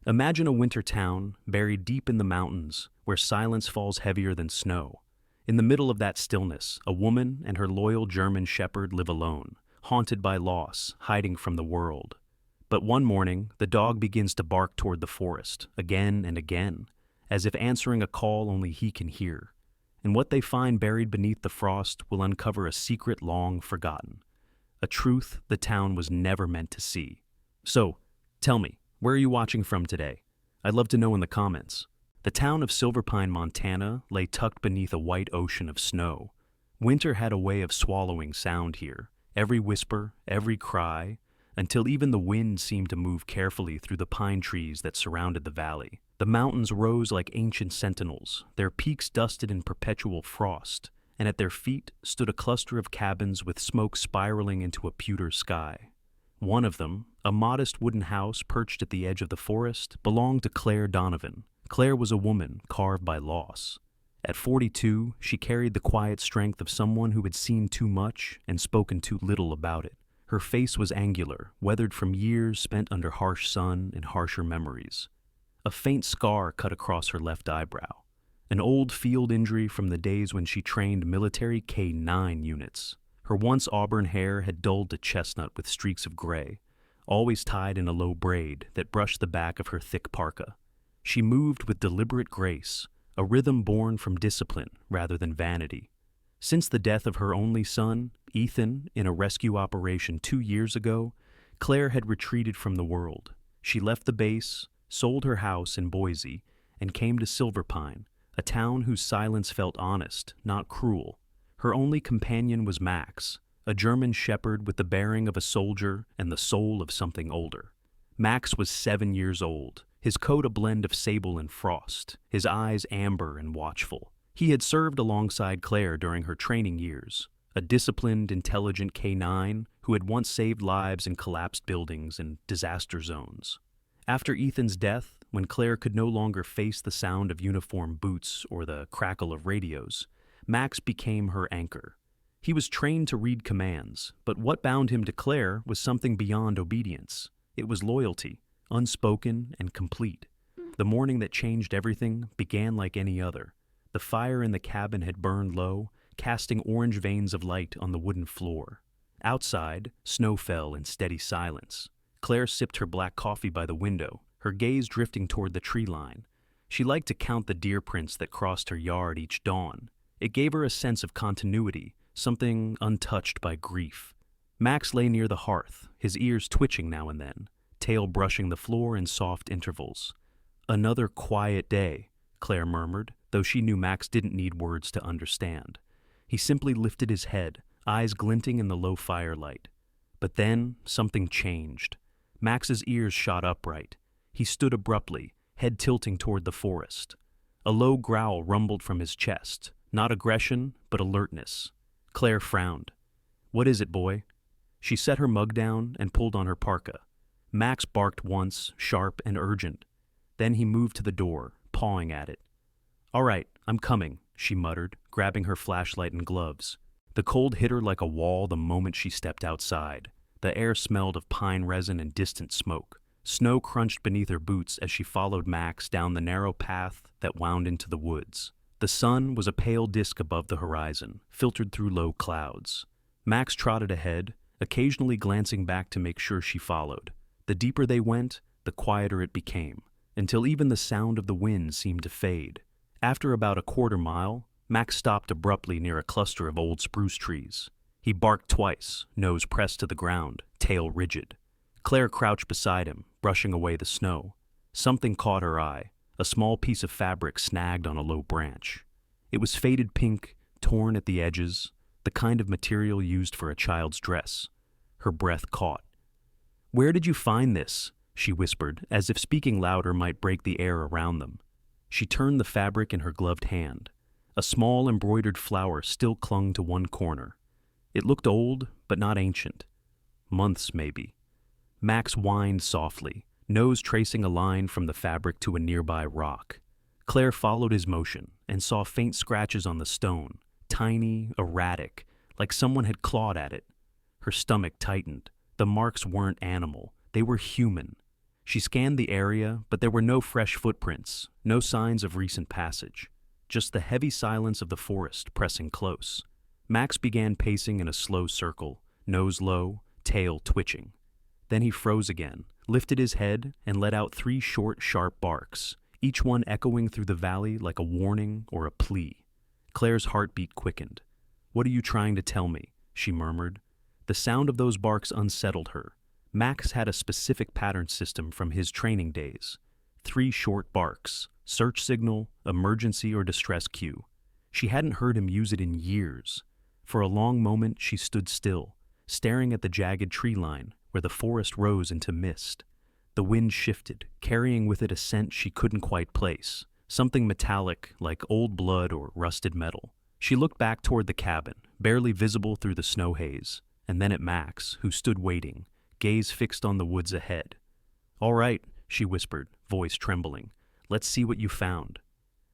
Imagine a winter town buried deep in the mountains where silence falls heavier than snow. In the middle of that stillness, a woman and her loyal German shepherd live alone, haunted by loss, hiding from the world. But one morning, the dog begins to bark toward the forest, again and again, as if answering a call only he can hear. And what they find buried beneath the frost will uncover a secret long forgotten, a truth the town was never meant to see. So, tell me, where are you watching from today? I'd love to know in the comments. The town of Silverpine, Montana, lay tucked beneath a white ocean of snow. Winter had a way of swallowing sound here, every whisper, every cry, until even the wind seemed to move carefully through the pine trees that surrounded the valley. The mountains rose like ancient sentinels, their peaks dusted in perpetual frost, and at their feet stood a cluster of cabins with smoke spiraling into a pewter sky. One of them, a modest wooden house perched at the edge of the forest, belonged to Claire Donovan. Claire was a woman carved by loss. At 42, she carried the quiet strength of someone who had seen too much and spoken too little about it. Her face was angular, weathered from years spent under harsh sun and harsher memories. A faint scar cut across her left eyebrow, an old field injury from the days when she trained military K-9 units. Her once auburn hair had dulled to chestnut with streaks of gray, always tied in a low braid that brushed the back of her thick parka. She moved with deliberate grace, a rhythm born from discipline rather than vanity. Since the death of her only son, Ethan, in a rescue operation 2 years ago, Claire had retreated from the world. She left the base, sold her house in Boise, and came to Silverpine, a town whose silence felt honest, not cruel. Her only companion was Max, a German shepherd with the bearing of a soldier and the soul of something older. Max was 7 years old, his coat a blend of sable and frost, his eyes amber and watchful. He had served alongside Claire during her training years, a disciplined, intelligent K-9 who had once saved lives in collapsed buildings and disaster zones. After Ethan's death, when Claire could no longer face the sound of uniform boots or the crackle of radios, Max became her anchor. He was trained to read commands, but what bound him to Claire was something beyond obedience. It was loyalty, unspoken and complete. The morning that changed everything began like any other. The fire in the cabin had burned low, casting orange veins of light on the wooden floor. Outside, snow fell in steady silence. Claire sipped her black coffee by the window, her gaze drifting toward the tree line. She liked to count the deer prints that crossed her yard each dawn. It gave her a sense of continuity, something untouched by grief. Max lay near the hearth, his ears twitching now and then, tail brushing the floor in soft intervals. "Another quiet day," Claire murmured, though she knew Max didn't need words to understand. He simply lifted his head, eyes glinting in the low firelight. But then something changed. Max's ears shot upright. He stood abruptly, head tilting toward the forest. A low growl rumbled from his chest, not aggression, but alertness. Claire frowned. "What is it, boy?" She set her mug down and pulled on her parka. Max barked once, sharp and urgent. Then he moved to the door, pawing at it. "All right, I'm coming," she muttered, grabbing her flashlight and gloves. The cold hit her like a wall the moment she stepped outside. The air smelled of pine resin and distant smoke. Snow crunched beneath her boots as she followed Max down the narrow path that wound into the woods. The sun was a pale disk above the horizon, filtered through low clouds. Max trotted ahead, occasionally glancing back to make sure she followed. The deeper they went, the quieter it became, until even the sound of the wind seemed to fade. After about a quarter mile, Max stopped abruptly near a cluster of old spruce trees. He barked twice, nose pressed to the ground, tail rigid. Claire crouched beside him, brushing away the snow. Something caught her eye, a small piece of fabric snagged on a low branch. It was faded pink, torn at the edges, the kind of material used for a child's dress. Her breath caught. "Where did you find this?" she whispered, as if speaking louder might break the air around them. She turned the fabric in her gloved hand. A small embroidered flower still clung to one corner. It looked old, but not ancient. Months, maybe. Max whined softly, nose tracing a line from the fabric to a nearby rock. Claire followed his motion and saw faint scratches on the stone, tiny, erratic, like someone had clawed at it. Her stomach tightened. The marks weren't animal. They were human. She scanned the area, but there were no fresh footprints, no signs of recent passage. Just the heavy silence of the forest pressing close. Max began pacing in a slow circle, nose low, tail twitching. Then he froze again, lifted his head, and let out 3 short, sharp barks, each one echoing through the valley like a warning or a plea. Claire's heartbeat quickened. "What are you trying to tell me?" she murmured. The sound of those barks unsettled her. Max had a specific pattern system from his training days. 3 short barks, search signal, emergency or distress cue. She hadn't heard him use it in years. For a long moment she stood still, staring at the jagged tree line where the forest rose into mist. The wind shifted, carrying with it a scent she couldn't quite place, something metallic like old blood or rusted metal. She looked back toward the cabin, barely visible through the snow haze, and then at Max, who stood waiting, gaze fixed on the woods ahead. "All right," she whispered, voice trembling. "Let's see what you found."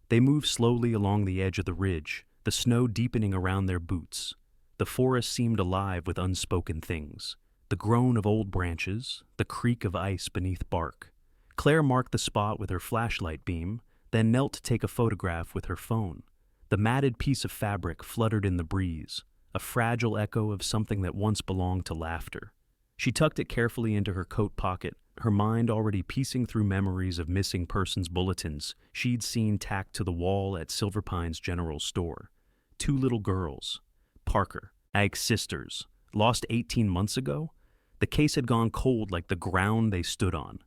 They moved slowly along the edge of the ridge, the snow deepening around their boots. The forest seemed alive with unspoken things. The groan of old branches, the creak of ice beneath bark. Claire marked the spot with her flashlight beam, then knelt to take a photograph with her phone. The matted piece of fabric fluttered in the breeze, a fragile echo of something that once belonged to laughter. She tucked it carefully into her coat pocket, her mind already piecing through memories of missing persons bulletins she'd seen tacked to the wall at Silverpine's general store. 2 little girls. Parker, Ike's sisters, lost 18 months ago? The case had gone cold like the ground they stood on.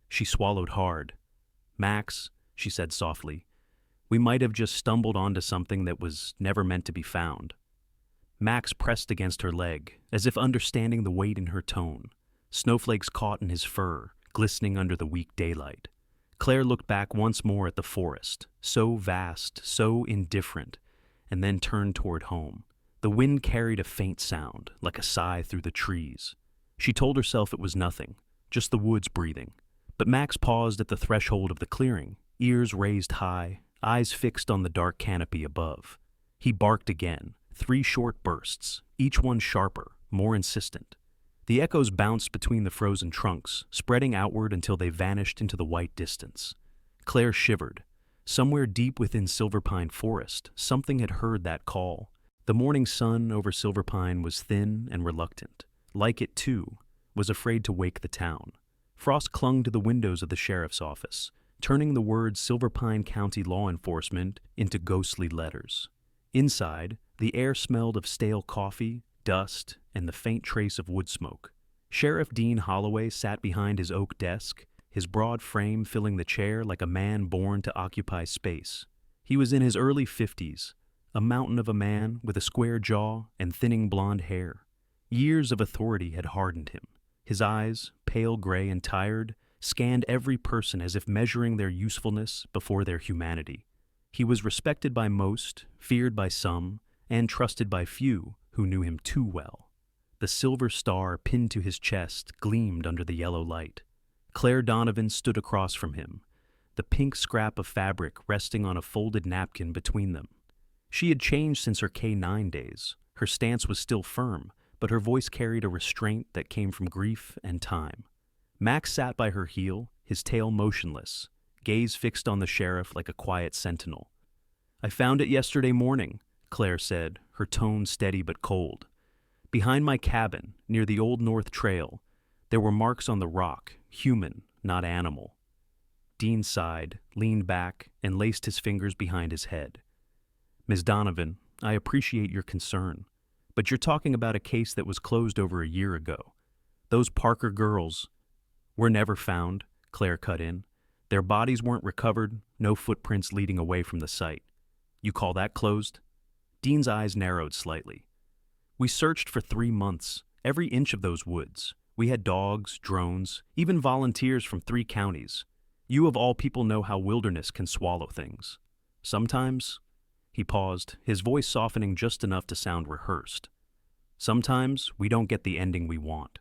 She swallowed hard. "Max," she said softly, "we might have just stumbled onto something that was never meant to be found." Max pressed against her leg, as if understanding the weight in her tone. Snowflakes caught in his fur, glistening under the weak daylight. Claire looked back once more at the forest, so vast, so indifferent, and then turned toward home. The wind carried a faint sound, like a sigh through the trees. She told herself it was nothing, just the woods breathing. But Max paused at the threshold of the clearing, ears raised high, eyes fixed on the dark canopy above. He barked again, 3 short bursts, each one sharper, more insistent. The echoes bounced between the frozen trunks, spreading outward until they vanished into the white distance. Claire shivered. Somewhere deep within Silverpine Forest, something had heard that call. The morning sun over Silverpine was thin and reluctant. Like it, too, was afraid to wake the town. Frost clung to the windows of the sheriff's office, turning the words Silverpine County Law Enforcement into ghostly letters. Inside, the air smelled of stale coffee, dust, and the faint trace of wood smoke. Sheriff Dean Holloway sat behind his oak desk, his broad frame filling the chair like a man born to occupy space. He was in his early 50s, a mountain of a man with a square jaw and thinning blonde hair. Years of authority had hardened him. His eyes, pale gray and tired, scanned every person as if measuring their usefulness before their humanity. He was respected by most, feared by some, and trusted by few who knew him too well. The silver star pinned to his chest gleamed under the yellow light. Claire Donovan stood across from him, the pink scrap of fabric resting on a folded napkin between them. She had changed since her K-9 days. Her stance was still firm, but her voice carried a restraint that came from grief and time. Max sat by her heel, his tail motionless, gaze fixed on the sheriff like a quiet sentinel. "I found it yesterday morning," Claire said, her tone steady but cold. "Behind my cabin, near the Old North Trail, there were marks on the rock, human, not animal." Dean sighed, leaned back, and laced his fingers behind his head. "Ms. Donovan, I appreciate your concern, but you're talking about a case that was closed over a year ago. Those Parker girls were never found," Claire cut in. "Their bodies weren't recovered, no footprints leading away from the site. You call that closed?" Dean's eyes narrowed slightly. "We searched for 3 months, every inch of those woods. We had dogs, drones, even volunteers from 3 counties. You of all people know how wilderness can swallow things. Sometimes," he paused, his voice softening just enough to sound rehearsed, "sometimes we don't get the ending we want."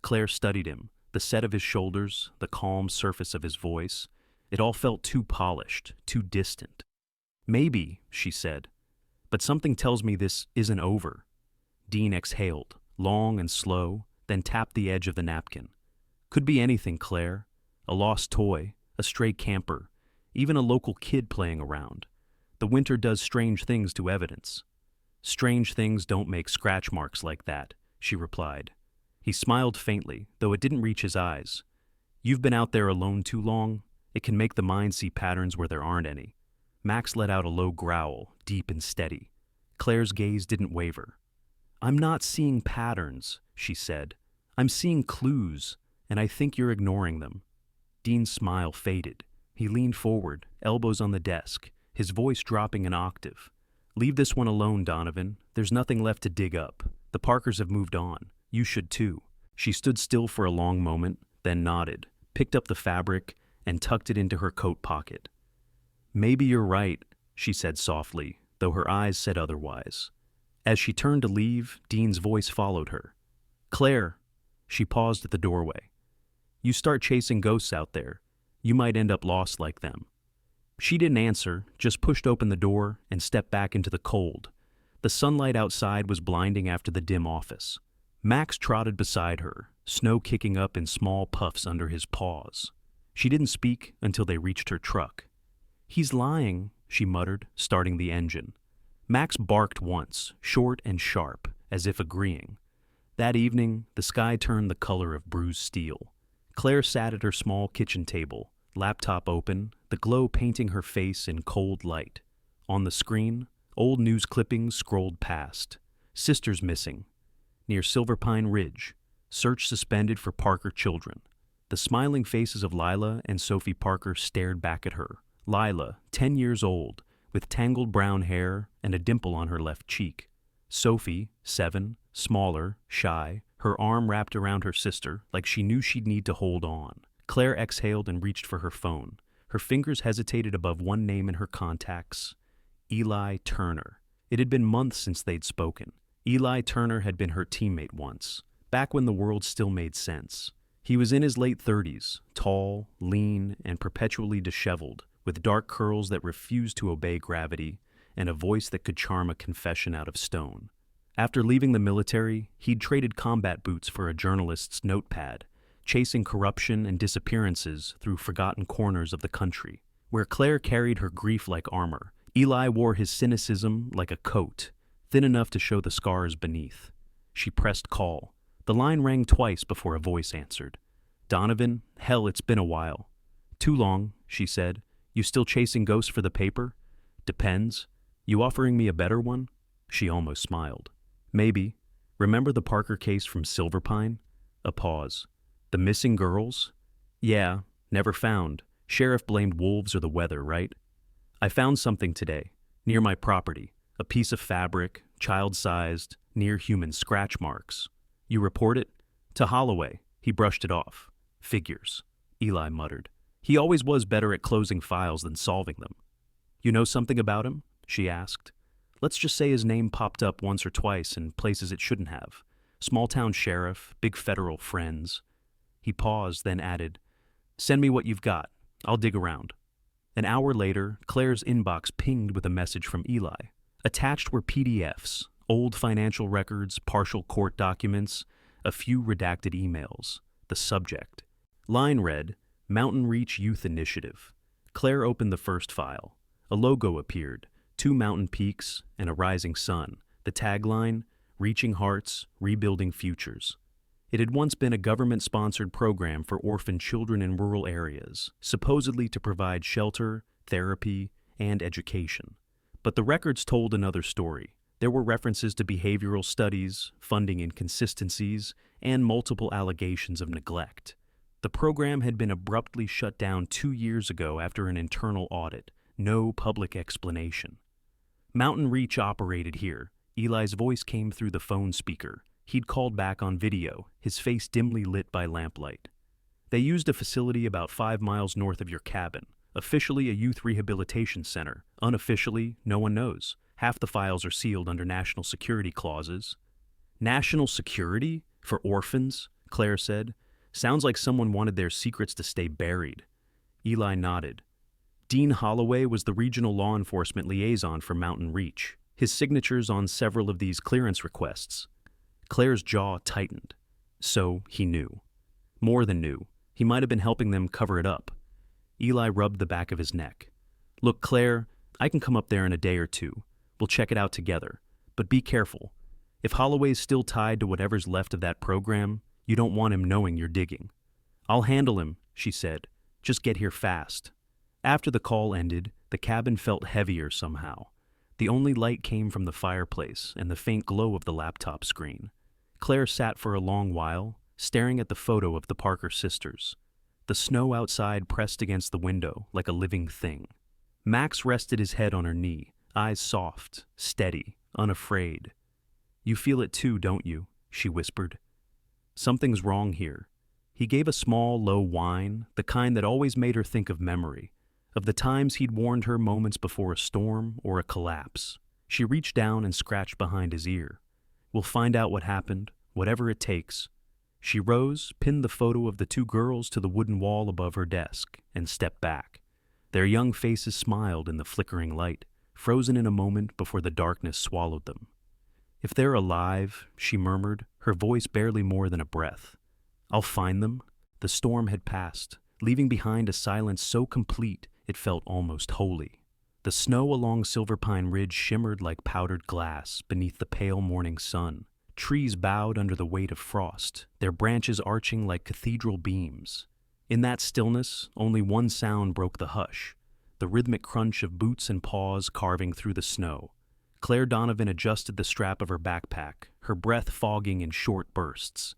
Claire studied him, the set of his shoulders, the calm surface of his voice. It all felt too polished, too distant. "Maybe," she said, "but something tells me this isn't over." Dean exhaled, long and slow, then tapped the edge of the napkin. "Could be anything, Claire. A lost toy, a stray camper, even a local kid playing around. The winter does strange things to evidence. Strange things don't make scratch marks like that, she replied. He smiled faintly, though it didn't reach his eyes. You've been out there alone too long. It can make the mind see patterns where there aren't any. Max let out a low growl, deep and steady. Claire's gaze didn't waver. I'm not seeing patterns, she said. I'm seeing clues, and I think you're ignoring them. Dean's smile faded. He leaned forward, elbows on the desk, his voice dropping an octave. Leave this one alone, Donovan. There's nothing left to dig up. The Parkers have moved on. You should too. She stood still for a long moment, then nodded, picked up the fabric, and tucked it into her coat pocket. Maybe you're right, she said softly, though her eyes said otherwise. As she turned to leave, Dean's voice followed her. Claire, she paused at the doorway. You start chasing ghosts out there. You might end up lost like them. She didn't answer, just pushed open the door and stepped back into the cold. The sunlight outside was blinding after the dim office. Max trotted beside her, snow kicking up in small puffs under his paws. She didn't speak until they reached her truck. He's lying, she muttered, starting the engine. Max barked once, short and sharp, as if agreeing. That evening, the sky turned the color of bruised steel. Claire sat at her small kitchen table, laptop open, the glow painting her face in cold light. On the screen, old news clippings scrolled past. Sisters missing. Near Silverpine Ridge. Search suspended for Parker children. The smiling faces of Lila and Sophie Parker stared back at her. Lila, 10 years old, with tangled brown hair and a dimple on her left cheek. Sophie, 7, smaller, shy, her arm wrapped around her sister like she knew she'd need to hold on. Claire exhaled and reached for her phone. Her fingers hesitated above one name in her contacts. Eli Turner. It had been months since they'd spoken. Eli Turner had been her teammate once, back when the world still made sense. He was in his late 30s, tall, lean, and perpetually disheveled, with dark curls that refused to obey gravity and a voice that could charm a confession out of stone. After leaving the military, he'd traded combat boots for a journalist's notepad, chasing corruption and disappearances through forgotten corners of the country. Where Claire carried her grief like armor, Eli wore his cynicism like a coat, thin enough to show the scars beneath. She pressed call. The line rang twice before a voice answered. Donovan, hell, it's been a while. Too long, she said. You still chasing ghosts for the paper? Depends. You offering me a better one? She almost smiled. Maybe. Remember the Parker case from Silverpine? A pause. The missing girls? Yeah, never found. Sheriff blamed wolves or the weather, right? I found something today, near my property. A piece of fabric, child-sized, near-human scratch marks. You report it? To Holloway. He brushed it off. Figures. Eli muttered. He always was better at closing files than solving them. You know something about him? She asked. Let's just say his name popped up once or twice in places it shouldn't have. Small-town sheriff, big federal friends. He paused, then added, Send me what you've got. I'll dig around. An hour later, Claire's inbox pinged with a message from Eli. Attached were PDFs, old financial records, partial court documents, a few redacted emails. The subject. Line read, Mountain Reach Youth Initiative. Claire opened the first file. A logo appeared, 2 mountain peaks and a rising sun. The tagline, Reaching Hearts, Rebuilding Futures. It had once been a government-sponsored program for orphan children in rural areas, supposedly to provide shelter, therapy, and education. But the records told another story. There were references to behavioral studies, funding inconsistencies, and multiple allegations of neglect. The program had been abruptly shut down 2 years ago after an internal audit. No public explanation. Mountain Reach operated here. Eli's voice came through the phone speaker. He'd called back on video, his face dimly lit by lamplight. They used a facility about 5 miles north of your cabin. Officially a youth rehabilitation center. Unofficially, no one knows. Half the files are sealed under national security clauses. National security? For orphans? Claire said. Sounds like someone wanted their secrets to stay buried. Eli nodded. Dean Holloway was the regional law enforcement liaison for Mountain Reach. His signature's on several of these clearance requests. Claire's jaw tightened. So he knew. More than knew. He He might have been helping them cover it up. Eli rubbed the back of his neck. Look, Claire, I can come up there in a day or two. We'll check it out together. But be careful. If Holloway's still tied to whatever's left of that program, you don't want him knowing you're digging. I'll handle him, she said. Just get here fast. After the call ended, the cabin felt heavier somehow. The only light came from the fireplace and the faint glow of the laptop screen. Claire sat for a long while, staring at the photo of the Parker sisters. The snow outside pressed against the window like a living thing. Max rested his head on her knee, eyes soft, steady, unafraid. You feel it too, don't you? She whispered. Something's wrong here. He gave a small, low whine, the kind that always made her think of memory, of the times he'd warned her moments before a storm or a collapse. She reached down and scratched behind his ear. We'll find out what happened, whatever it takes. She rose, pinned the photo of the two girls to the wooden wall above her desk, and stepped back. Their young faces smiled in the flickering light, frozen in a moment before the darkness swallowed them. If they're alive, she murmured, her voice barely more than a breath. I'll find them. The storm had passed, leaving behind a silence so complete it felt almost holy. The snow along Silverpine Ridge shimmered like powdered glass beneath the pale morning sun. Trees bowed under the weight of frost, their branches arching like cathedral beams. In that stillness, only one sound broke the hush, the rhythmic crunch of boots and paws carving through the snow. Claire Donovan adjusted the strap of her backpack, her breath fogging in short bursts.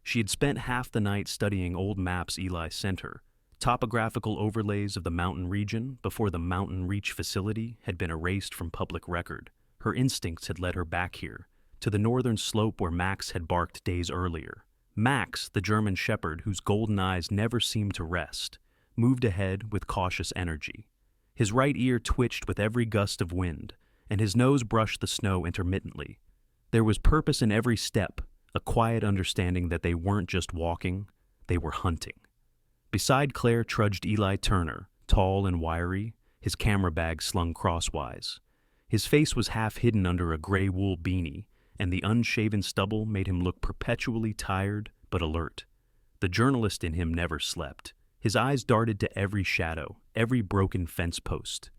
She had spent half the night studying old maps Eli sent her, topographical overlays of the mountain region before the Mountain Reach facility had been erased from public record. Her instincts had led her back here, to the northern slope where Max had barked days earlier. Max, the German shepherd whose golden eyes never seemed to rest, moved ahead with cautious energy. His right ear twitched with every gust of wind, and his nose brushed the snow intermittently. There was purpose in every step, a quiet understanding that they weren't just walking, they were hunting. Beside Claire trudged Eli Turner, tall and wiry, his camera bag slung crosswise. His face was half hidden under a gray wool beanie, and the unshaven stubble made him look perpetually tired but alert. The journalist in him never slept. His eyes darted to every shadow, every broken fence post.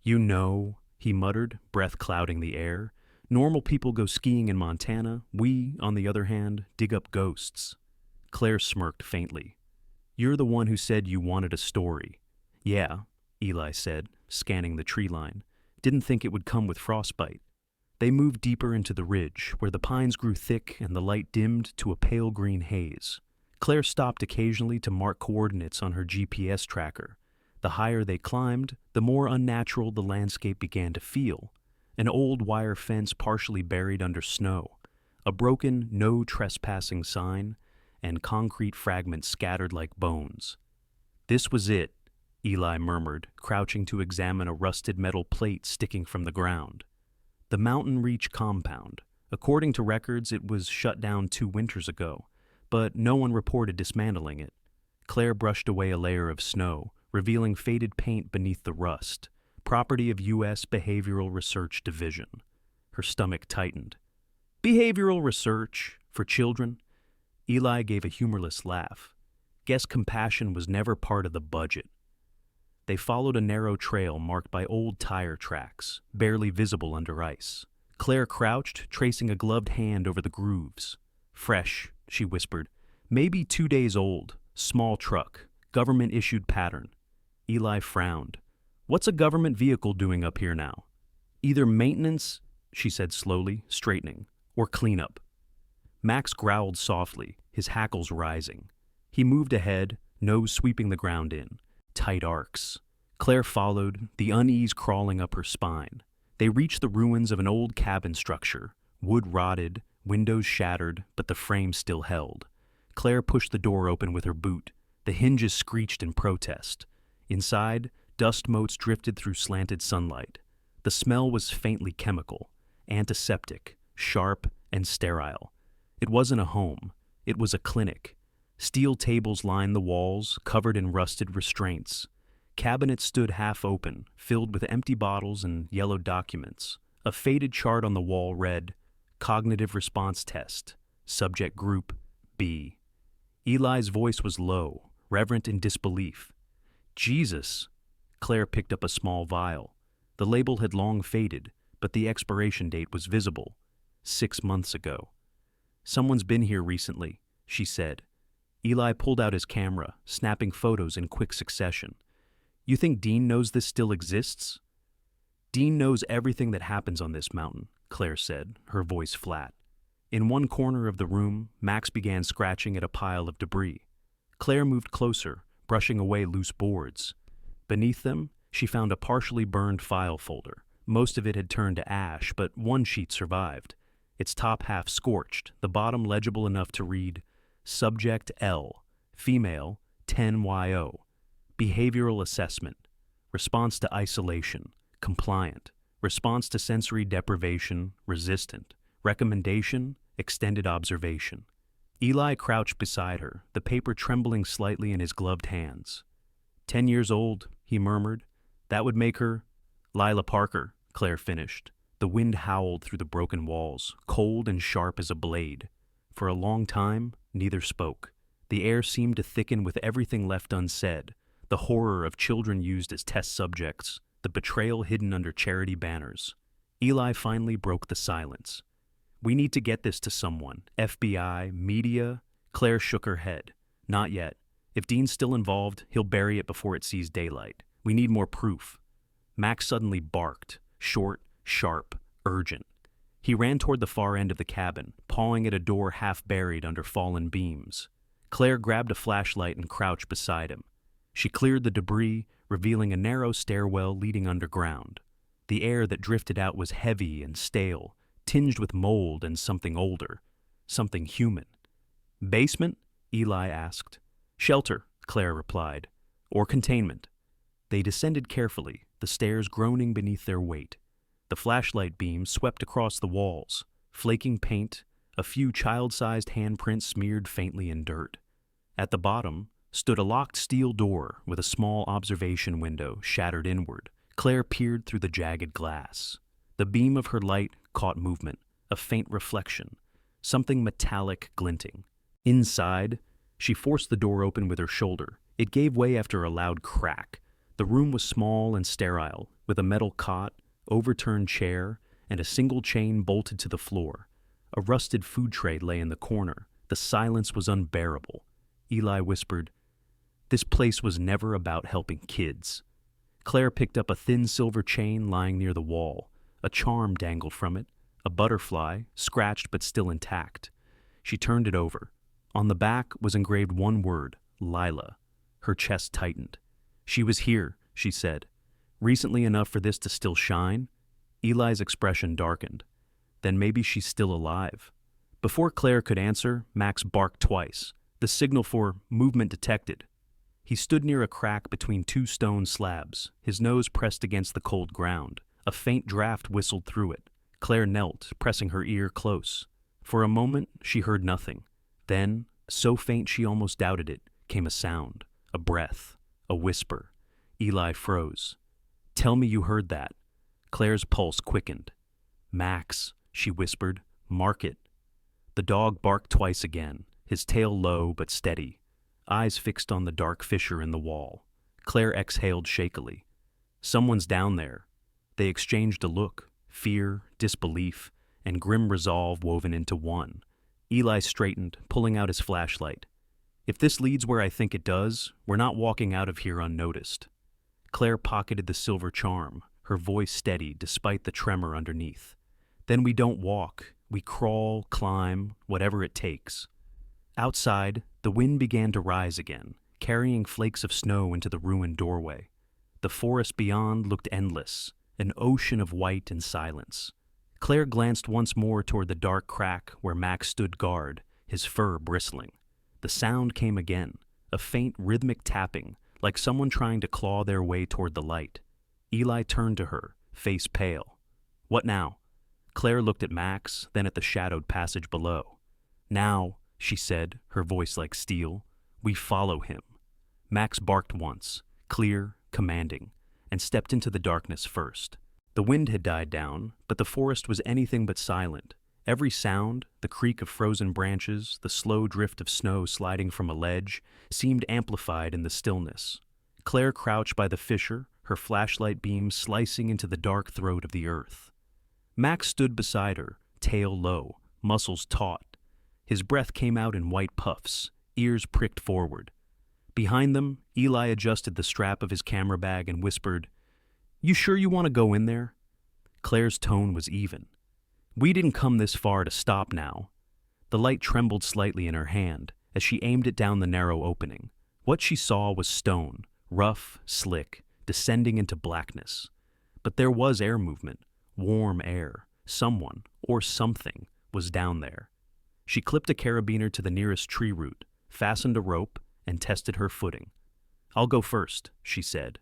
You know, he muttered, breath clouding the air. Normal people go skiing in Montana. We, on the other hand, dig up ghosts. Claire smirked faintly. You're the one who said you wanted a story. Yeah, Eli said, scanning the tree line. Didn't think it would come with frostbite. They moved deeper into the ridge, where the pines grew thick and the light dimmed to a pale green haze. Claire stopped occasionally to mark coordinates on her GPS tracker. The higher they climbed, the more unnatural the landscape began to feel. An old wire fence partially buried under snow, a broken no trespassing sign, and concrete fragments scattered like bones. This was it, Eli murmured, crouching to examine a rusted metal plate sticking from the ground. The Mountain Reach compound. According to records, it was shut down 2 winters ago, but no one reported dismantling it. Claire brushed away a layer of snow, revealing faded paint beneath the rust, property of U.S. Behavioral Research Division. Her stomach tightened. Behavioral research? For children? Eli gave a humorless laugh. Guess compassion was never part of the budget. They followed a narrow trail marked by old tire tracks, barely visible under ice. Claire crouched, tracing a gloved hand over the grooves. Fresh, she whispered. Maybe 2 days old. Small truck. Government-issued pattern. Eli frowned. What's a government vehicle doing up here now? Either maintenance, she said slowly, straightening, or cleanup. Max growled softly, his hackles rising. He moved ahead, nose sweeping the ground in. Tight arcs. Claire followed, the unease crawling up her spine. They reached the ruins of an old cabin structure, wood rotted, windows shattered, but the frame still held. Claire pushed the door open with her boot. The hinges screeched in protest. Inside, dust motes drifted through slanted sunlight. The smell was faintly chemical, antiseptic, sharp, and sterile. It wasn't a home. It was a clinic. Steel tables lined the walls, covered in rusted restraints. Cabinets stood half open, filled with empty bottles and yellowed documents. A faded chart on the wall read, Cognitive Response Test, Subject Group B. Eli's voice was low, reverent in disbelief. Jesus! Claire picked up a small vial. The label had long faded, but the expiration date was visible. 6 months ago. Someone's been here recently, she said. Eli pulled out his camera, snapping photos in quick succession. You think Dean knows this still exists? Dean knows everything that happens on this mountain, Claire said, her voice flat. In one corner of the room, Max began scratching at a pile of debris. Claire moved closer, brushing away loose boards. Beneath them, she found a partially burned file folder. Most of it had turned to ash, but one sheet survived. Its top half scorched, the bottom legible enough to read, Subject L, female, 10YO. Behavioral assessment. Response to isolation, compliant. Response to sensory deprivation, resistant. Recommendation, extended observation. Eli crouched beside her, the paper trembling slightly in his gloved hands. 10 years old, he murmured. That would make her... Lila Parker, Claire finished. The wind howled through the broken walls, cold and sharp as a blade. For a long time, neither spoke. The air seemed to thicken with everything left unsaid, the horror of children used as test subjects, the betrayal hidden under charity banners. Eli finally broke the silence. We need to get this to someone. FBI, media. Claire shook her head. Not yet. If Dean's still involved, he'll bury it before it sees daylight. We need more proof. Max suddenly barked, short, sharp, urgent. He ran toward the far end of the cabin, pawing at a door half buried under fallen beams. Claire grabbed a flashlight and crouched beside him. She cleared the debris, revealing a narrow stairwell leading underground. The air that drifted out was heavy and stale, tinged with mold and something older, something human. Basement? Eli asked. Shelter, Claire replied. Or containment. They descended carefully, the stairs groaning beneath their weight. The flashlight beams swept across the walls, flaking paint, a few child-sized handprints smeared faintly in dirt. At the bottom stood a locked steel door with a small observation window shattered inward. Claire peered through the jagged glass. The beam of her light caught movement, a faint reflection, something metallic glinting. Inside, she forced the door open with her shoulder. It gave way after a loud crack. The room was small and sterile, with a metal cot, overturned chair, and a single chain bolted to the floor. A rusted food tray lay in the corner. The silence was unbearable. Eli whispered, "This place was never about helping kids." Claire picked up a thin silver chain lying near the wall. A charm dangled from it, a butterfly, scratched but still intact. She turned it over. On the back was engraved one word, Lila. Her chest tightened. "She was here," she said. "Recently enough for this to still shine?" Eli's expression darkened. "Then maybe she's still alive." Before Claire could answer, Max barked twice, the signal for movement detected. He stood near a crack between two stone slabs, his nose pressed against the cold ground. A faint draft whistled through it. Claire knelt, pressing her ear close. For a moment, she heard nothing. Then, so faint she almost doubted it, came a sound, a breath, a whisper. Eli froze. "Tell me you heard that." Claire's pulse quickened. "Max," she whispered, "mark it." The dog barked twice again, his tail low but steady, eyes fixed on the dark fissure in the wall. Claire exhaled shakily. "Someone's down there." They exchanged a look, fear, disbelief, and grim resolve woven into one. Eli straightened, pulling out his flashlight. "If this leads where I think it does, we're not walking out of here unnoticed." Claire pocketed the silver charm, her voice steady despite the tremor underneath. "Then we don't walk. We crawl, climb, whatever it takes." Outside, the wind began to rise again, carrying flakes of snow into the ruined doorway. The forest beyond looked endless, an ocean of white and silence. Claire glanced once more toward the dark crack where Max stood guard, his fur bristling. The sound came again, a faint rhythmic tapping, like someone trying to claw their way toward the light. Eli turned to her, face pale. "What now?" Claire looked at Max, then at the shadowed passage below. "Now," she said, her voice like steel, "we follow him." Max barked once, clear, commanding, and stepped into the darkness first. The wind had died down, but the forest was anything but silent. Every sound, the creak of frozen branches, the slow drift of snow sliding from a ledge, seemed amplified in the stillness. Claire crouched by the fissure, her flashlight beam slicing into the dark throat of the earth. Max stood beside her, tail low, muscles taut. His breath came out in white puffs, ears pricked forward. Behind them, Eli adjusted the strap of his camera bag and whispered, "You sure you want to go in there?" Claire's tone was even. "We didn't come this far to stop now." The light trembled slightly in her hand as she aimed it down the narrow opening. What she saw was stone, rough, slick, descending into blackness. But there was air movement, warm air. Someone, or something, was down there. She clipped a carabiner to the nearest tree root, fastened a rope, and tested her footing. "I'll go first," she said.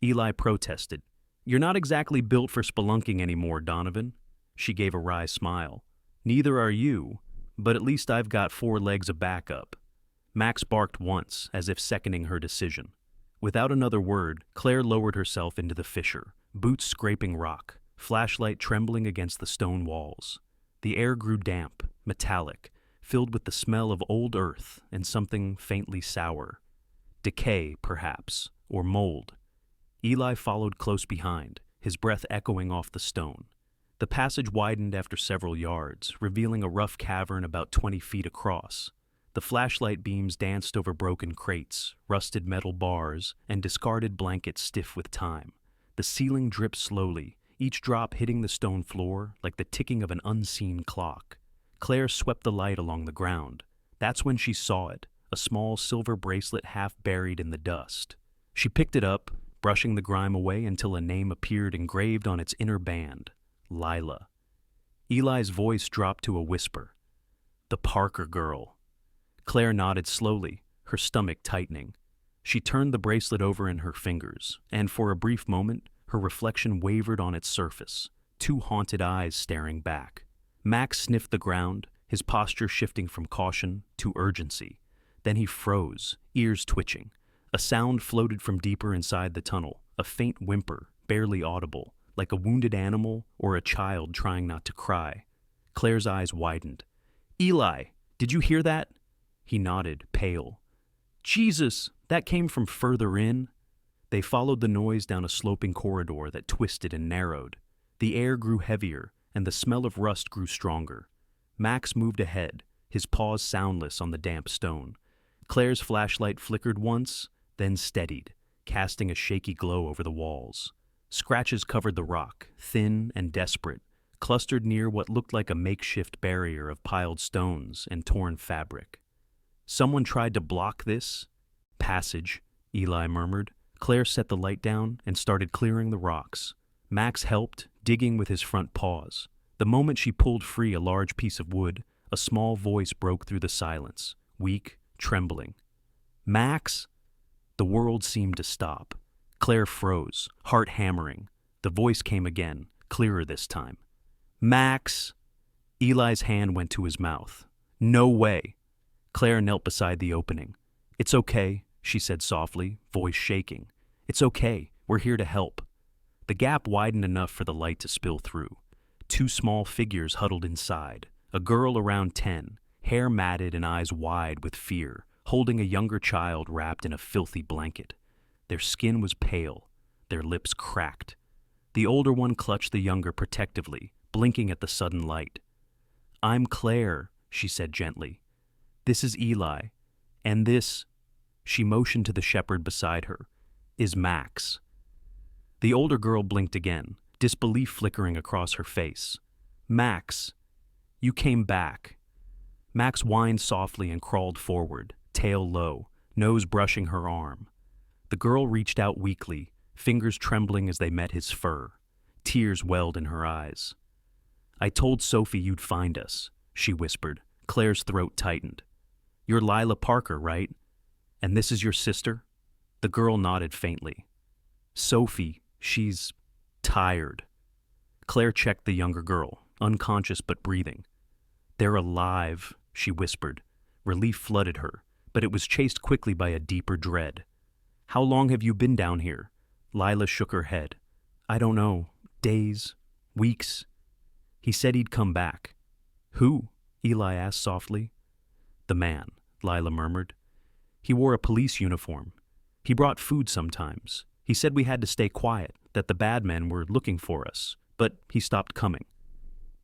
Eli protested. "You're not exactly built for spelunking anymore, Donovan." She gave a wry smile. "Neither are you, but at least I've got 4 legs of backup." Max barked once, as if seconding her decision. Without another word, Claire lowered herself into the fissure, boots scraping rock, flashlight trembling against the stone walls. The air grew damp, metallic, filled with the smell of old earth and something faintly sour. Decay, perhaps, or mold. Eli followed close behind, his breath echoing off the stone. The passage widened after several yards, revealing a rough cavern about 20 feet across. The flashlight beams danced over broken crates, rusted metal bars, and discarded blankets stiff with time. The ceiling dripped slowly, each drop hitting the stone floor like the ticking of an unseen clock. Claire swept the light along the ground. That's when she saw it, a small silver bracelet half buried in the dust. She picked it up, brushing the grime away until a name appeared engraved on its inner band. Lila. Eli's voice dropped to a whisper. "The Parker girl." Claire nodded slowly, her stomach tightening. She turned the bracelet over in her fingers, and for a brief moment, her reflection wavered on its surface, 2 haunted eyes staring back. Max sniffed the ground, his posture shifting from caution to urgency. Then he froze, ears twitching. A sound floated from deeper inside the tunnel, a faint whimper, barely audible, like a wounded animal or a child trying not to cry. Claire's eyes widened. "Eli, did you hear that?" He nodded, pale. "Jesus, that came from further in." They followed the noise down a sloping corridor that twisted and narrowed. The air grew heavier, and the smell of rust grew stronger. Max moved ahead, his paws soundless on the damp stone. Claire's flashlight flickered once, then steadied, casting a shaky glow over the walls. Scratches covered the rock, thin and desperate, clustered near what looked like a makeshift barrier of piled stones and torn fabric. "Someone tried to block this passage," Eli murmured. Claire set the light down and started clearing the rocks. Max helped, digging with his front paws. The moment she pulled free a large piece of wood, a small voice broke through the silence, weak, trembling. "Max?" The world seemed to stop. Claire froze, heart hammering. The voice came again, clearer this time. "Max!" Eli's hand went to his mouth. "No way!" Claire knelt beside the opening. "It's okay," she said softly, voice shaking. "It's okay. We're here to help." The gap widened enough for the light to spill through. 2 small figures huddled inside. A girl around 10, hair matted and eyes wide with fear, holding a younger child wrapped in a filthy blanket. Their skin was pale, their lips cracked. The older one clutched the younger protectively, blinking at the sudden light. "I'm Claire," she said gently. "This is Eli, and this," she motioned to the shepherd beside her, "is Max." The older girl blinked again, disbelief flickering across her face. "Max, you came back." Max whined softly and crawled forward, tail low, nose brushing her arm. The girl reached out weakly, fingers trembling as they met his fur. Tears welled in her eyes. "I told Sophie you'd find us," she whispered. Claire's throat tightened. "You're Lila Parker, right? And this is your sister?" The girl nodded faintly. "Sophie, she's tired." Claire checked the younger girl, unconscious but breathing. "They're alive," she whispered. Relief flooded her, but it was chased quickly by a deeper dread. "How long have you been down here?" Lila shook her head. "I don't know. Days. Weeks. He said he'd come back." Who? Eli asked softly. The man, Lila murmured. He wore a police uniform. He brought food sometimes. He said we had to stay quiet, that the bad men were looking for us, but he stopped coming.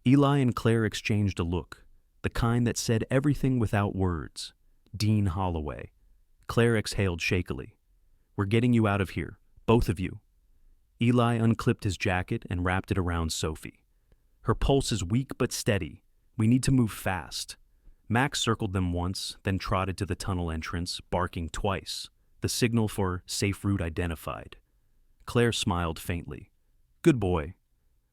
Eli and Claire exchanged a look, the kind that said everything without words. Dean Holloway. Claire exhaled shakily. We're getting you out of here, both of you. Eli unclipped his jacket and wrapped it around Sophie. Her pulse is weak but steady. We need to move fast. Max circled them once, then trotted to the tunnel entrance, barking twice, the signal for safe route identified. Claire smiled faintly. Good boy.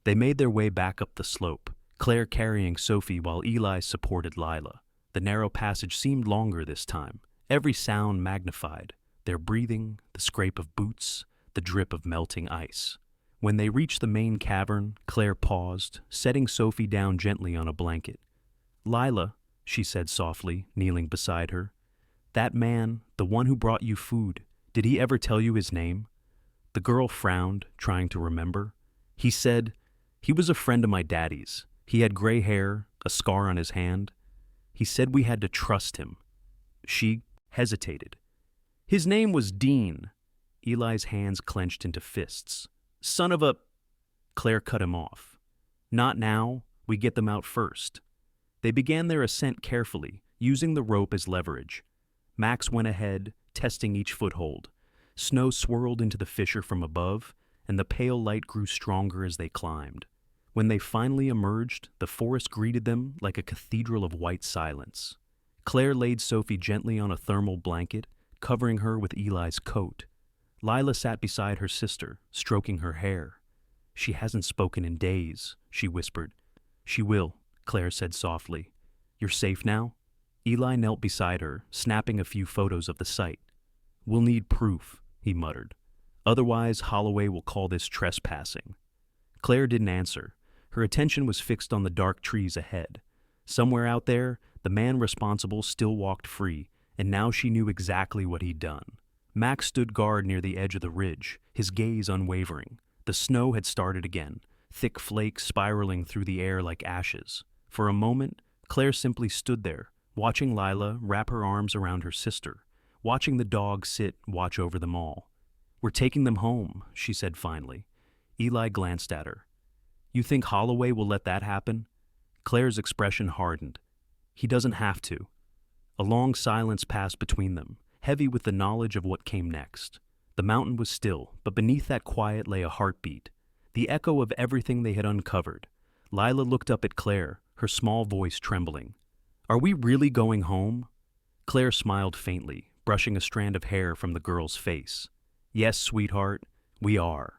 They made their way back up the slope, Claire carrying Sophie while Eli supported Lila. The narrow passage seemed longer this time, every sound magnified, their breathing, the scrape of boots, the drip of melting ice. When they reached the main cavern, Claire paused, setting Sophie down gently on a blanket. Lila, she said softly, kneeling beside her. That man, the one who brought you food, did he ever tell you his name? The girl frowned, trying to remember. He said, he was a friend of my daddy's. He had gray hair, a scar on his hand. He said we had to trust him. She hesitated. His name was Dean. Eli's hands clenched into fists. Son of a... Claire cut him off. Not now. We get them out first. They began their ascent carefully, using the rope as leverage. Max went ahead, testing each foothold. Snow swirled into the fissure from above, and the pale light grew stronger as they climbed. When they finally emerged, the forest greeted them like a cathedral of white silence. Claire laid Sophie gently on a thermal blanket, covering her with Eli's coat. Lila sat beside her sister, stroking her hair. She hasn't spoken in days, she whispered. She will, Claire said softly. You're safe now? Eli knelt beside her, snapping a few photos of the site. We'll need proof, he muttered. Otherwise, Holloway will call this trespassing. Claire didn't answer. Her attention was fixed on the dark trees ahead. Somewhere out there, the man responsible still walked free, and now she knew exactly what he'd done. Max stood guard near the edge of the ridge, his gaze unwavering. The snow had started again, thick flakes spiraling through the air like ashes. For a moment, Claire simply stood there, watching Lila wrap her arms around her sister, watching the dog sit watch over them all. We're taking them home, she said finally. Eli glanced at her. You think Holloway will let that happen? Claire's expression hardened. He doesn't have to. A long silence passed between them, heavy with the knowledge of what came next. The mountain was still, but beneath that quiet lay a heartbeat, the echo of everything they had uncovered. Lila looked up at Claire, her small voice trembling. Are we really going home? Claire smiled faintly, brushing a strand of hair from the girl's face. Yes, sweetheart, we are.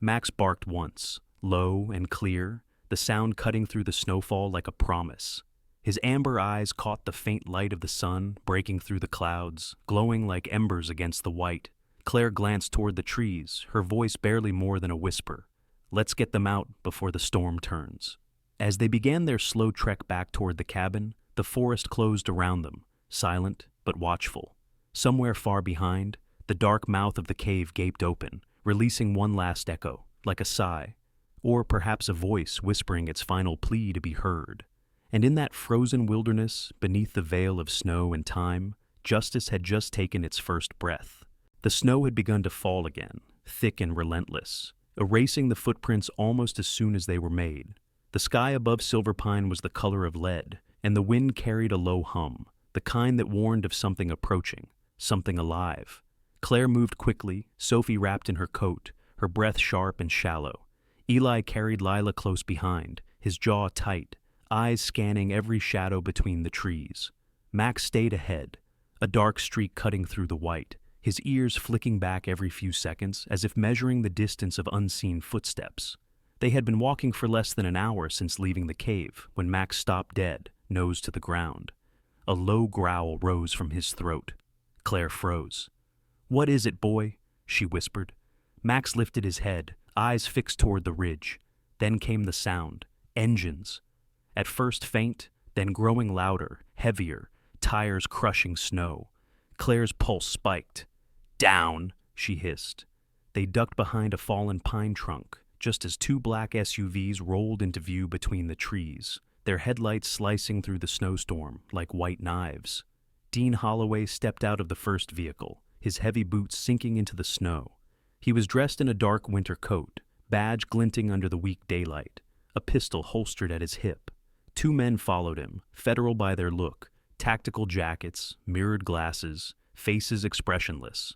Max barked once, low and clear, the sound cutting through the snowfall like a promise. His amber eyes caught the faint light of the sun breaking through the clouds, glowing like embers against the white. Claire glanced toward the trees, her voice barely more than a whisper. Let's get them out before the storm turns. As they began their slow trek back toward the cabin, the forest closed around them, silent but watchful. Somewhere far behind, the dark mouth of the cave gaped open, releasing one last echo, like a sigh, or perhaps a voice whispering its final plea to be heard. And in that frozen wilderness, beneath the veil of snow and time, justice had just taken its first breath. The snow had begun to fall again, thick and relentless, erasing the footprints almost as soon as they were made. The sky above Silverpine was the color of lead, and the wind carried a low hum, the kind that warned of something approaching, something alive. Claire moved quickly, Sophie wrapped in her coat, her breath sharp and shallow. Eli carried Lila close behind, his jaw tight, eyes scanning every shadow between the trees. Max stayed ahead, a dark streak cutting through the white, his ears flicking back every few seconds as if measuring the distance of unseen footsteps. They had been walking for less than an hour since leaving the cave when Max stopped dead, nose to the ground. A low growl rose from his throat. Claire froze. What is it, boy? She whispered. Max lifted his head, eyes fixed toward the ridge. Then came the sound. Engines. At first faint, then growing louder, heavier, tires crushing snow. Claire's pulse spiked. Down, she hissed. They ducked behind a fallen pine trunk, just as two black SUVs rolled into view between the trees. their headlights slicing through the snowstorm like white knives. Dean Holloway stepped out of the first vehicle, his heavy boots sinking into the snow. He was dressed in a dark winter coat, badge glinting under the weak daylight, a pistol holstered at his hip. Two men followed him, federal by their look, tactical jackets, mirrored glasses, faces expressionless.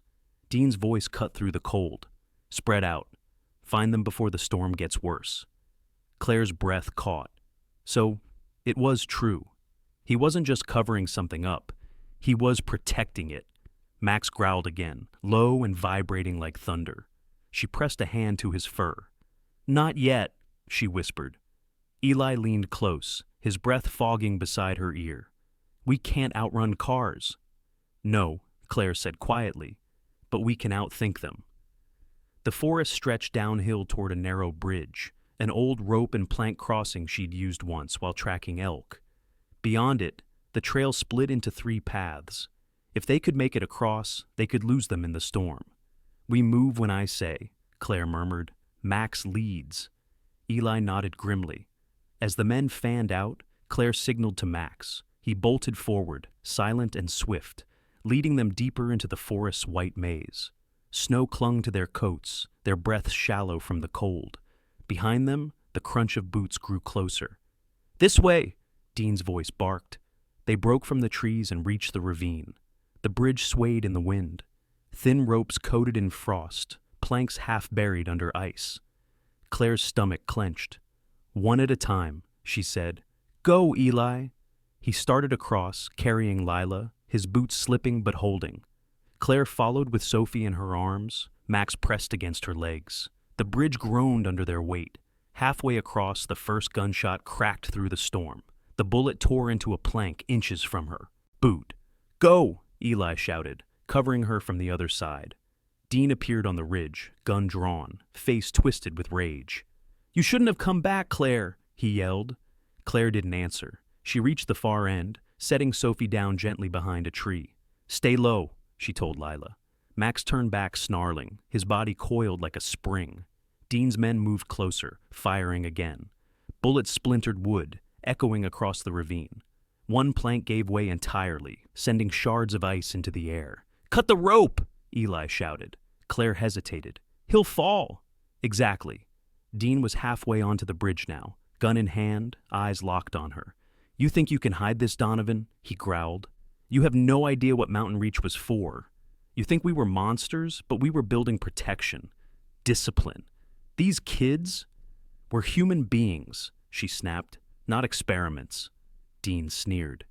Dean's voice cut through the cold. Spread out. Find them before the storm gets worse. Claire's breath caught. So, it was true. He wasn't just covering something up. He was protecting it. Max growled again, low and vibrating like thunder. She pressed a hand to his fur. Not yet, she whispered. Eli leaned close, his breath fogging beside her ear. We can't outrun cars. No, Claire said quietly, but we can outthink them. The forest stretched downhill toward a narrow bridge, an old rope and plank crossing she'd used once while tracking elk. Beyond it, the trail split into three paths. If they could make it across, they could lose them in the storm. We move when I say, Claire murmured. Max leads. Eli nodded grimly. As the men fanned out, Claire signaled to Max. He bolted forward, silent and swift, leading them deeper into the forest's white maze. Snow clung to their coats, their breaths shallow from the cold. Behind them, the crunch of boots grew closer. This way, Dean's voice barked. They broke from the trees and reached the ravine. The bridge swayed in the wind. Thin ropes coated in frost, planks half buried under ice. Claire's stomach clenched. One at a time, she said. Go, Eli. He started across, carrying Lila, his boots slipping but holding. Claire followed with Sophie in her arms. Max pressed against her legs. The bridge groaned under their weight. Halfway across, the first gunshot cracked through the storm. The bullet tore into a plank inches from her. Boot. Go, Eli shouted, covering her from the other side. Dean appeared on the ridge, gun drawn, face twisted with rage. You shouldn't have come back, Claire, he yelled. Claire didn't answer. She reached the far end, setting Sophie down gently behind a tree. Stay low, she told Lila. Max turned back, snarling, his body coiled like a spring. Dean's men moved closer, firing again. Bullets splintered wood, echoing across the ravine. One plank gave way entirely, sending shards of ice into the air. Cut the rope, Eli shouted. Claire hesitated. He'll fall. Exactly. Dean was halfway onto the bridge now, gun in hand, eyes locked on her. You think you can hide this, Donovan? He growled. You have no idea what Mountain Reach was for. You think we were monsters, but we were building protection. Discipline. These kids were human beings, she snapped, not experiments. Dean sneered.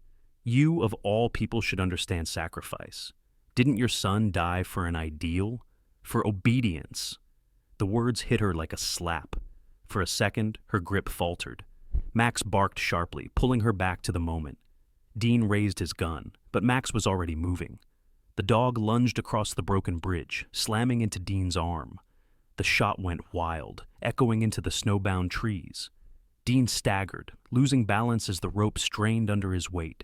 You, of all people, should understand sacrifice. Didn't your son die for an ideal? For obedience? The words hit her like a slap. For a second, her grip faltered. Max barked sharply, pulling her back to the moment. Dean raised his gun, but Max was already moving. The dog lunged across the broken bridge, slamming into Dean's arm. The shot went wild, echoing into the snowbound trees. Dean staggered, losing balance as the rope strained under his weight.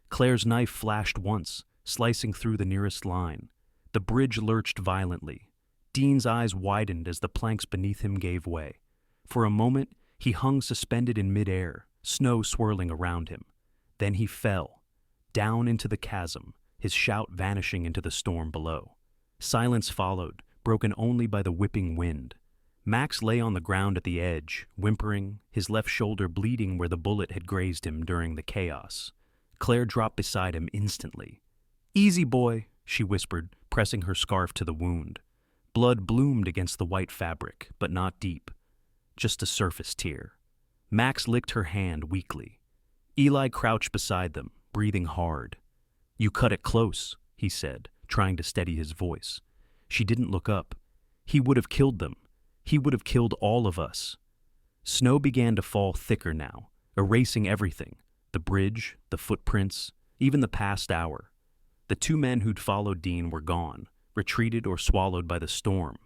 Claire's knife flashed once, slicing through the nearest line. The bridge lurched violently. Dean's eyes widened as the planks beneath him gave way. For a moment, he hung suspended in midair, snow swirling around him. Then he fell, down into the chasm, his shout vanishing into the storm below. Silence followed, broken only by the whipping wind. Max lay on the ground at the edge, whimpering, his left shoulder bleeding where the bullet had grazed him during the chaos. Claire dropped beside him instantly. Easy, boy, she whispered, pressing her scarf to the wound. Blood bloomed against the white fabric, but not deep. Just a surface tear. Max licked her hand weakly. Eli crouched beside them, breathing hard. You cut it close, he said, trying to steady his voice. She didn't look up. He would have killed them. He would have killed all of us. Snow began to fall thicker now, erasing everything. The bridge, the footprints, even the past hour. The two men who'd followed Dean were gone, retreated or swallowed by the storm.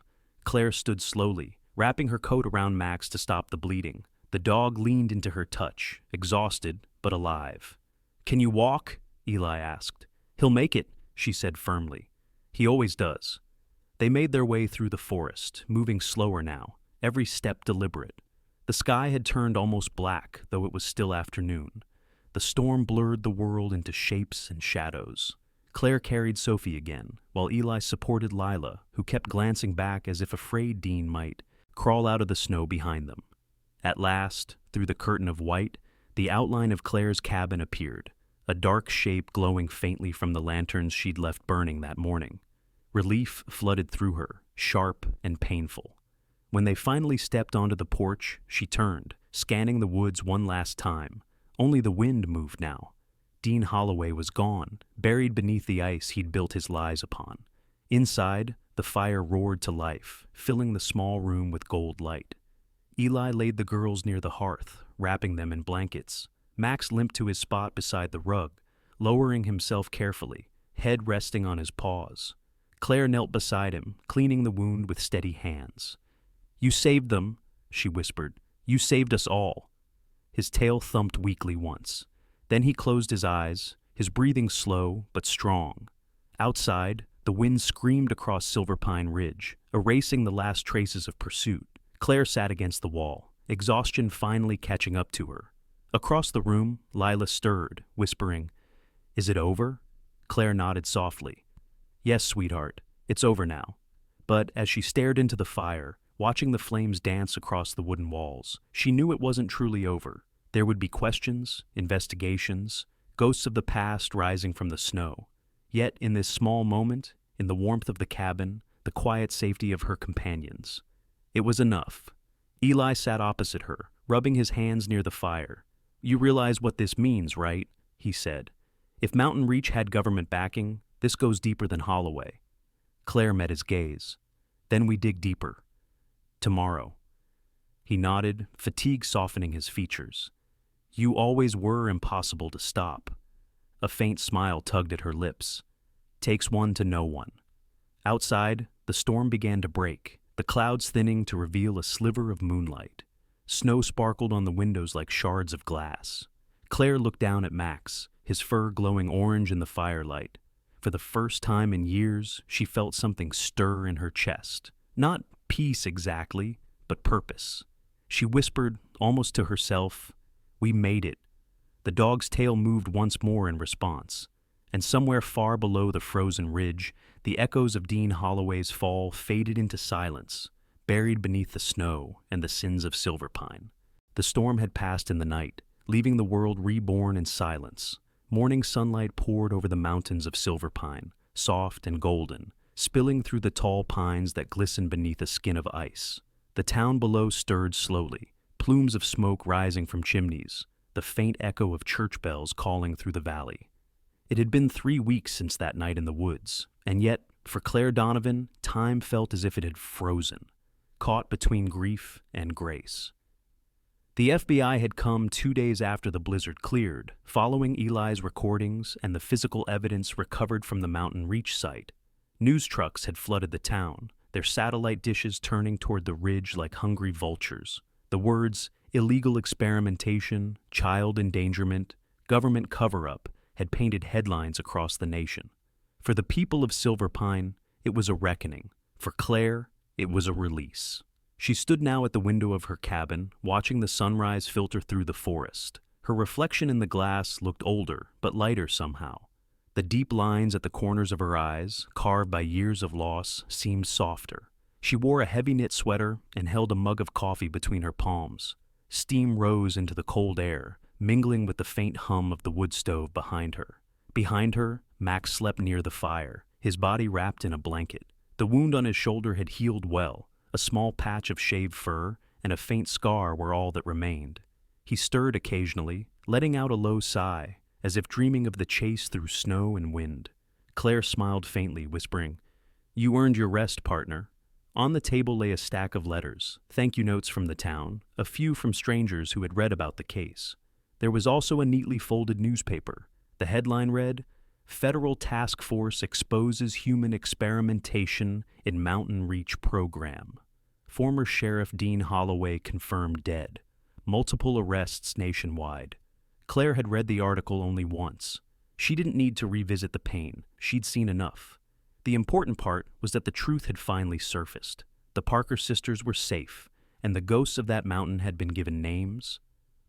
Claire stood slowly, wrapping her coat around Max to stop the bleeding. The dog leaned into her touch, exhausted but alive. Can you walk? Eli asked. He'll make it, she said firmly. He always does. They made their way through the forest, moving slower now, every step deliberate. The sky had turned almost black, though it was still afternoon. The storm blurred the world into shapes and shadows. Claire carried Sophie again, while Eli supported Lila, who kept glancing back as if afraid Dean might crawl out of the snow behind them. At last, through the curtain of white, the outline of Claire's cabin appeared, a dark shape glowing faintly from the lanterns she'd left burning that morning. Relief flooded through her, sharp and painful. When they finally stepped onto the porch, she turned, scanning the woods one last time. Only the wind moved now. Dean Holloway was gone, buried beneath the ice he'd built his lies upon. Inside, the fire roared to life, filling the small room with gold light. Eli laid the girls near the hearth, wrapping them in blankets. Max limped to his spot beside the rug, lowering himself carefully, head resting on his paws. Claire knelt beside him, cleaning the wound with steady hands. "You saved them," she whispered. "You saved us all." His tail thumped weakly once. Then he closed his eyes, his breathing slow but strong. Outside, the wind screamed across Silverpine Ridge, erasing the last traces of pursuit. Claire sat against the wall, exhaustion finally catching up to her. Across the room, Lila stirred, whispering, "Is it over?" Claire nodded softly. "Yes, sweetheart, it's over now." But as she stared into the fire, watching the flames dance across the wooden walls, she knew it wasn't truly over. There would be questions, investigations, ghosts of the past rising from the snow. Yet in this small moment, in the warmth of the cabin, the quiet safety of her companions, it was enough. Eli sat opposite her, rubbing his hands near the fire. "You realize what this means, right?" he said. "If Mountain Reach had government backing, this goes deeper than Holloway." Claire met his gaze. "Then we dig deeper. Tomorrow." He nodded, fatigue softening his features. "You always were impossible to stop." A faint smile tugged at her lips. "Takes one to know one." Outside, the storm began to break, the clouds thinning to reveal a sliver of moonlight. Snow sparkled on the windows like shards of glass. Claire looked down at Max, his fur glowing orange in the firelight. For the first time in years, she felt something stir in her chest. Not peace exactly, but purpose. She whispered, almost to herself, "We made it." The dog's tail moved once more in response, and somewhere far below the frozen ridge, the echoes of Dean Holloway's fall faded into silence, buried beneath the snow and the sins of Silverpine. The storm had passed in the night, leaving the world reborn in silence. Morning sunlight poured over the mountains of Silverpine, soft and golden, spilling through the tall pines that glistened beneath a skin of ice. The town below stirred slowly, plumes of smoke rising from chimneys, the faint echo of church bells calling through the valley. It had been 3 weeks since that night in the woods, and yet, for Claire Donovan, time felt as if it had frozen, caught between grief and grace. The FBI had come 2 days after the blizzard cleared, following Eli's recordings and the physical evidence recovered from the Mountain Reach site. News trucks had flooded the town, their satellite dishes turning toward the ridge like hungry vultures. The words illegal experimentation, child endangerment, government cover-up had painted headlines across the nation. For the people of Silverpine, it was a reckoning. For Claire, it was a release. She stood now at the window of her cabin, watching the sunrise filter through the forest. Her reflection in the glass looked older, but lighter somehow. The deep lines at the corners of her eyes, carved by years of loss, seemed softer. She wore a heavy-knit sweater and held a mug of coffee between her palms. Steam rose into the cold air, mingling with the faint hum of the wood stove behind her. Behind her, Max slept near the fire, his body wrapped in a blanket. The wound on his shoulder had healed well. A small patch of shaved fur and a faint scar were all that remained. He stirred occasionally, letting out a low sigh, as if dreaming of the chase through snow and wind. Claire smiled faintly, whispering, "You earned your rest, partner." On the table lay a stack of letters, thank you notes from the town, a few from strangers who had read about the case. There was also a neatly folded newspaper. The headline read, "Federal Task Force Exposes Human Experimentation in Mountain Reach Program. Former Sheriff Dean Holloway confirmed dead. Multiple arrests nationwide." Claire had read the article only once. She didn't need to revisit the pain. She'd seen enough. The important part was that the truth had finally surfaced. The Parker sisters were safe, And the ghosts of that mountain had been given names.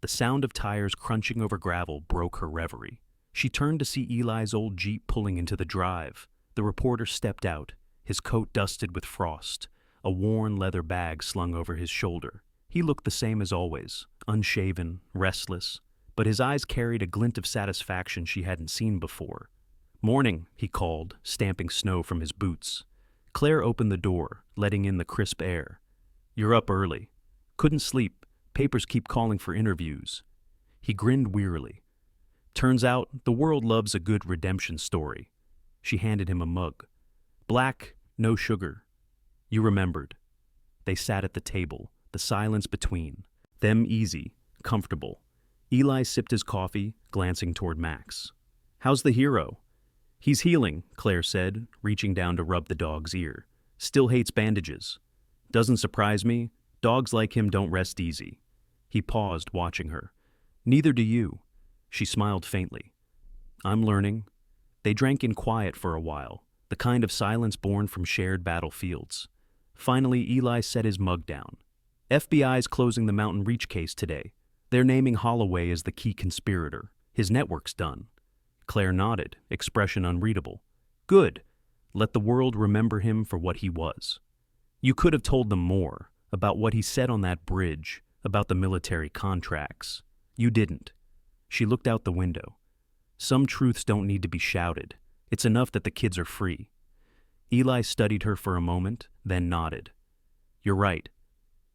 The sound of tires crunching over gravel broke her reverie. She turned to see Eli's old Jeep pulling into the drive. The reporter stepped out, his coat dusted with frost, a worn leather bag slung over his shoulder. He looked the same as always, unshaven, restless, but his eyes carried a glint of satisfaction she hadn't seen before. "Morning," he called, stamping snow from his boots. Claire opened the door, letting in the crisp air. "You're up early." "Couldn't sleep. Papers keep calling for interviews." He grinned wearily. "Turns out the world loves a good redemption story." She handed him a mug. "Black, no sugar." You remembered. They sat at the table, the silence between, them easy, comfortable. Eli sipped his coffee, glancing toward Max. "How's the hero?" "He's healing," Claire said, reaching down to rub the dog's ear. "Still hates bandages." "Doesn't surprise me. Dogs like him don't rest easy." He paused, watching her. "Neither do you." She smiled faintly. "I'm learning." They drank in quiet for a while, the kind of silence born from shared battlefields. Finally, Eli set his mug down. "FBI's closing the Mountain Reach case today. They're naming Holloway as the key conspirator. His network's done." Claire nodded, expression unreadable. "Good. Let the world remember him for what he was." "You could have told them more, about what he said on that bridge, about the military contracts. You didn't." She looked out the window. "Some truths don't need to be shouted. It's enough that the kids are free." Eli studied her for a moment, then nodded. "You're right."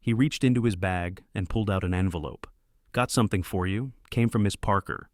He reached into his bag and pulled out an envelope. "Got something for you. Came from Miss Parker."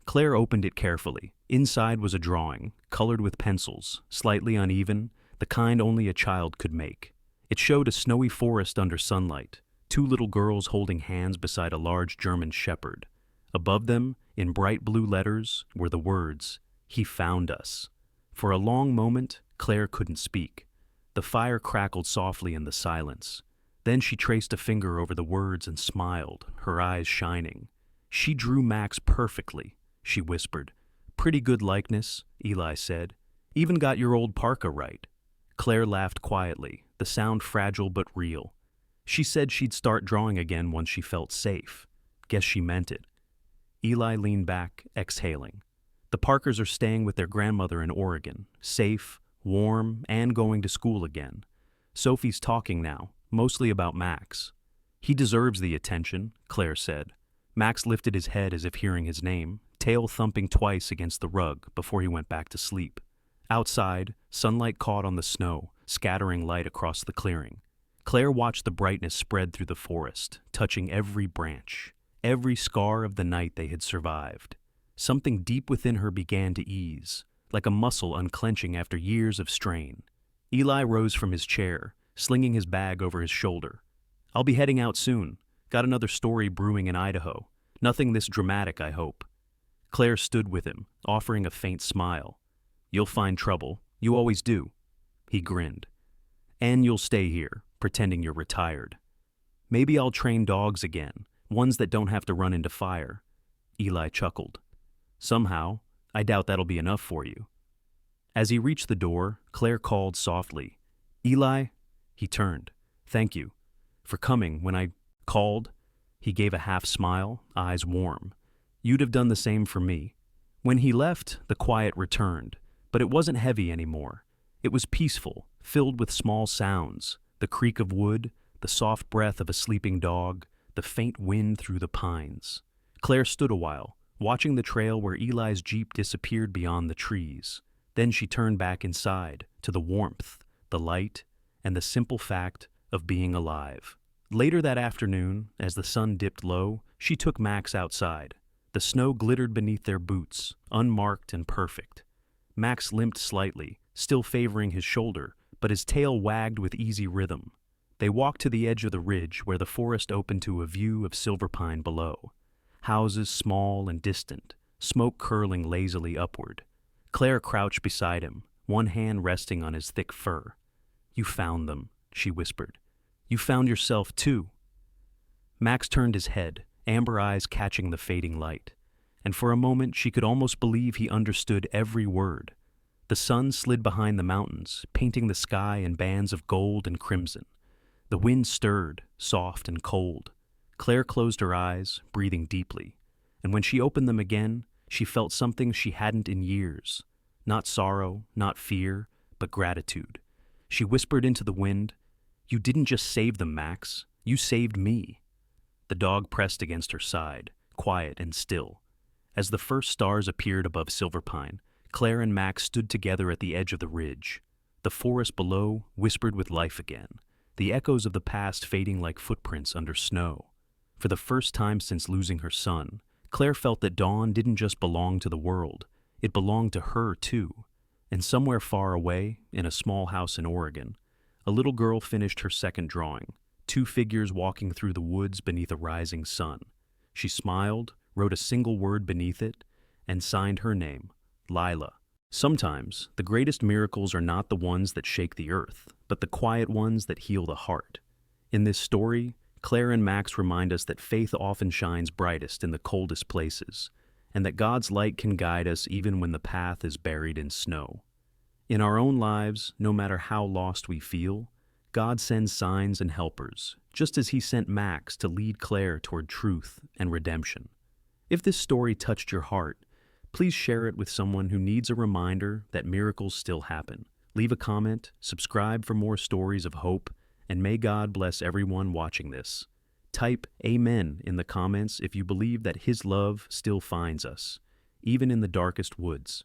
Claire opened it carefully. Inside was a drawing, colored with pencils, slightly uneven, the kind only a child could make. It showed a snowy forest under sunlight, two little girls holding hands beside a large German shepherd. Above them, in bright blue letters, were the words, "He found us." For a long moment, Claire couldn't speak. The fire crackled softly in the silence. Then she traced a finger over the words and smiled, her eyes shining. "She drew Max perfectly," she whispered. "Pretty good likeness," Eli said. "Even got your old parka right." Claire laughed quietly, the sound fragile but real. She said she'd start drawing again once she felt safe. Guess she meant it. Eli leaned back, exhaling. "The Parkers are staying with their grandmother in Oregon, safe, warm, and going to school again. Sophie's talking now, mostly about Max." "He deserves the attention," Claire said. Max lifted his head as if hearing his name, tail thumping twice against the rug before he went back to sleep. Outside, sunlight caught on the snow, scattering light across the clearing. Claire watched the brightness spread through the forest, touching every branch, every scar of the night they had survived. Something deep within her began to ease, like a muscle unclenching after years of strain. Eli rose from his chair, slinging his bag over his shoulder. "I'll be heading out soon. Got another story brewing in Idaho. Nothing this dramatic, I hope." Claire stood with him, offering a faint smile. "You'll find trouble. You always do." He grinned. "And you'll stay here, pretending you're retired. Maybe I'll train dogs again, ones that don't have to run into fire." Eli chuckled. "Somehow, I doubt that'll be enough for you." As he reached the door, Claire called softly, "Eli?" He turned. "Thank you for coming when I called." He gave a half smile, eyes warm. "You'd have done the same for me." When he left, the quiet returned, but it wasn't heavy anymore. It was peaceful, filled with small sounds, the creak of wood, the soft breath of a sleeping dog, the faint wind through the pines. Claire stood a while, watching the trail where Eli's Jeep disappeared beyond the trees. Then she turned back inside, to the warmth, the light, and the simple fact of being alive. Later that afternoon, as the sun dipped low, she took Max outside. The snow glittered beneath their boots, unmarked and perfect. Max limped slightly, still favoring his shoulder, but his tail wagged with easy rhythm. They walked to the edge of the ridge where the forest opened to a view of Silverpine below. Houses small and distant, smoke curling lazily upward. Claire crouched beside him, one hand resting on his thick fur. "You found them," she whispered. "You found yourself, too." Max turned his head, amber eyes catching the fading light, and for a moment she could almost believe he understood every word. The sun slid behind the mountains, painting the sky in bands of gold and crimson. The wind stirred, soft and cold. Claire closed her eyes, breathing deeply, and when she opened them again, she felt something she hadn't in years. Not sorrow, not fear, but gratitude. She whispered into the wind, "You didn't just save them, Max. You saved me." The dog pressed against her side, quiet and still. As the first stars appeared above Silverpine, Claire and Max stood together at the edge of the ridge. The forest below whispered with life again, the echoes of the past fading like footprints under snow. For the first time since losing her son, Claire felt that Dawn didn't just belong to the world, it belonged to her too. And somewhere far away, in a small house in Oregon, a little girl finished her second drawing, two figures walking through the woods beneath a rising sun. She smiled, wrote a single word beneath it, and signed her name, Lila. Sometimes, the greatest miracles are not the ones that shake the earth, but the quiet ones that heal the heart. In this story, Claire and Max remind us that faith often shines brightest in the coldest places, and that God's light can guide us even when the path is buried in snow. In our own lives, no matter how lost we feel, God sends signs and helpers, just as He sent Max to lead Claire toward truth and redemption. If this story touched your heart, please share it with someone who needs a reminder that miracles still happen. Leave a comment, subscribe for more stories of hope, and may God bless everyone watching this. Type Amen in the comments if you believe that His love still finds us, even in the darkest woods.